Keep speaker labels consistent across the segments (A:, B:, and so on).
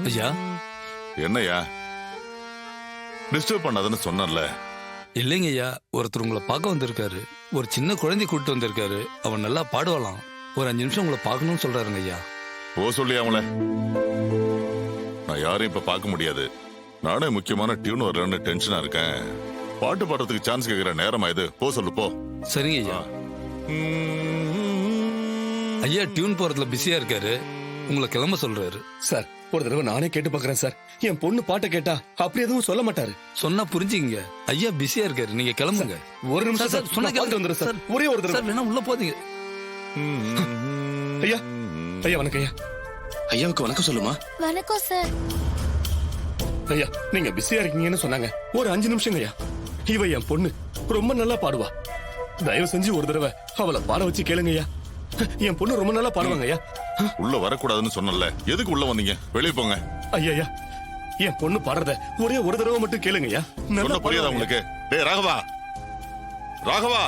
A: ஐயா
B: என்னையா டிஸ்டர்ப் பண்ணாதன்னு சொன்னல.
A: இல்லைங்க ஐயா, ஒருத்தர் உங்களை பார்க்க வந்திருக்காரு. ஒரு சின்ன குழந்தை கூட்டு வந்திருக்காரு. அவன் நல்லா பாடுவாளாம். ஒரு 5 நிமிஷம் உங்களை பார்க்கணும்னு சொல்றாருங்க ஐயா.
B: ஓ சொல்லி அவங்கள நான் யாரையும் இப்ப பார்க்க முடியாது. நானே முக்கியமான டியூன் வரலன்னு டென்ஷனா இருக்கேன். பாட்டு பாடுறதுக்கு சான்ஸ் கேட்கிற நேரமா இது. போ சொல்லு போ.
A: சரிங்க ஐயா. ஐயா டியூன் போறதுல பிஸியா இருக்காரு. உங்களை கிளம்ப சொல்றாரு.
C: சார் ஒரு தடவை நானே கேட்டு பாக்குறேன் சார். என் பொண்ணு பாட்டை கேட்டா அப்படி எதுவும் சொல்ல மாட்டாரு.
A: சொன்னா புரிஞ்சுங்க. ஐயா பிஸியா இருக்காரு, நீங்க கிளம்புங்க.
C: ஒரு நிமிஷம் சார்,
A: சொன்ன
C: நான் பார்த்துட்டு வந்துடுறேன் சார். ஒரே ஒரு தடவை
A: சார் வேணா உள்ள போதீங்க.
C: ஐயா ஐயா வணக்கம் ஐயா. ஐயாவுக்கு வணக்கம் சொல்லுமா.
D: வணக்கம் சார்.
C: ஐயா நீங்க பிஸியா இருக்கீங்கன்னு சொன்னாங்க. ஒரு 5 நிமிஷம் ஐயா. இவ என் பொண்ணு ரொம்ப நல்லா பாடுவா. தயவு செஞ்சு ஒரு தடவை அவளை பாட வச்சு கேளுங்க ஐயா. என் பொண்ணு ரொம்ப நல்லா பாடுவாங்க ஐயா.
B: உள்ள வரக்கூடாதுன்னு சொன்னல, எதுக்கு உள்ள வந்தீங்க? வெளியே போங்க.
C: ஐயா ஐயா என் பொண்ணு பாடுறத ஒரே ஒரு தடவை மட்டும் கேளுங்க ஐயா.
B: சொன்ன புரியாதா உங்களுக்கு? டேய் ராகவா, ராகவா,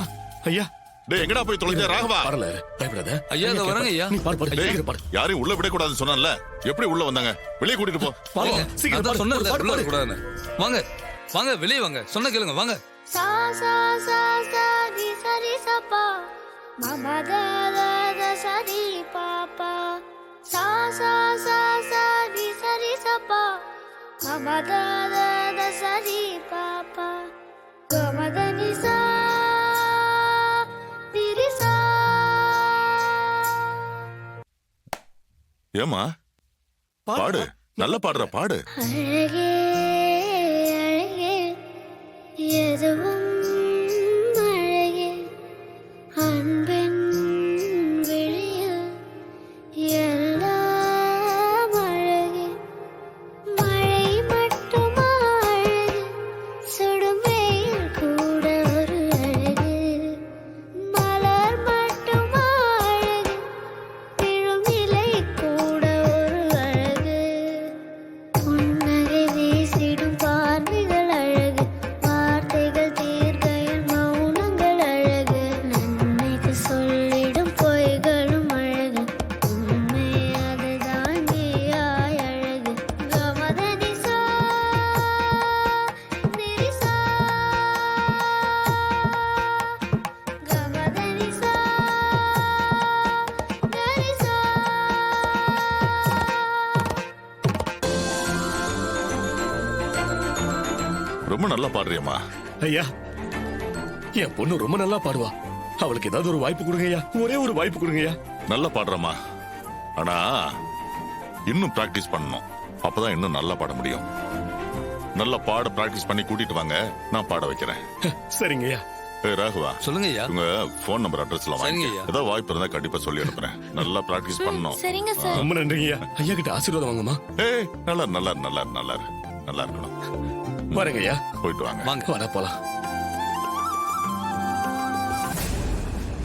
C: ஐயா
B: டேய் எங்கடா போய் தொலைஞ்ச? ராகவா
C: பாடல பயப்படாத.
A: ஐயா இதோ வரேங்க ஐயா.
C: நீ பாடு பாடு.
B: டேய்,
C: சீக்கிரம் பாடு.
B: யாரையும் உள்ள விடக்கூடாதுன்னு சொன்னல, எப்படி உள்ள வந்தாங்க? வெளியே கூட்டிட்டு போ.
C: பாடு சீக்கிரம்
A: அதான்
C: பாடு.
A: சொன்னது
C: பாடு,
A: உள்ள
C: பாடு.
A: வரக்கூடாதுன்னு. வாங்க வாங்க வெளியே வாங்க. சொன்ன கேளுங்க வாங்க.
D: சா சா சா சா ரி சா ரி சா பா மம க க க சா ரி பா பா. சா சா சா சா ரி சா ரி சா பா மம க க க சா ரி பா பா. க ம க நி சா ரி ரி சா.
B: ஏமா பாடு, நல்லா பாடுற பாடு.
D: அழகே அழகே எதுவும் அழகே அன்பின் விழியில் எல்லாம் அழகே. மழை மட்டுமா அழகு, சுடும் வெயில் கூட ஒரு அழகு. மலர் மட்டுமா அழகு, விழும் இலை கூட ஒரு அழகு. புன்னகை வீசிடும் பார்வைகள் அழகு, வார்த்தைகள் தீர்க்கையில் மௌனங்கள் அழகு. நன்மைக்கு சொல்லிடும் பொய்களும் அழகு, உண்மை அதுதான் மெய்யாய் அழகு. கமதனி சா நிரி சா கமதனி சா கரி சா.
B: ரொம்ப நல்லா பாடுறியம்மா.
C: ஐயா என் பொண்ணு ரொம்ப நல்லா பாடுவா. அவளுக்கு ஏதாவது ஒரு வாய்ப்பு கொடுங்க ஐயா. ஒரே ஒரு வாய்ப்பு கொடுங்க ஐயா.
B: நல்லா பாடுறம்மா. ஆனா இன்னும் பிராக்டிஸ் பண்ணணும். அப்பதான் இன்னும் நல்லா பாட முடியும். நல்லா பாட பிராக்டிஸ் பண்ணி கூட்டிட்டு வாங்க, நான் பாட வைக்கிறேன்.
C: சரிங்க ஐயா.
B: ஏய் ராகவா,
A: சொல்லுங்க ஐயா.
B: உங்க போன் நம்பர் அட்ரஸ்ல
A: சரிங்க
B: வாங்க.
A: ஐயா.
B: ஏதாவது வாய்ப்பு இருந்தா கண்டிப்பா சொல்லி அனுப்புறேன். நல்லா பிராக்டிஸ் பண்ணணும்.
D: சரிங்க சார்.
C: ரொம்ப நன்றிங்க ஐயா. ஐயா கிட்ட ஆசீர்வாதம் வாங்கம்மா.
B: ஏய் நல்லா நல்லா நல்லா நல்லா நல்லா இருக்கணும்.
C: வரேங்க ஐயா.
B: போயிட்டு வாங்க.
A: வாங்க
C: வர போலாம்.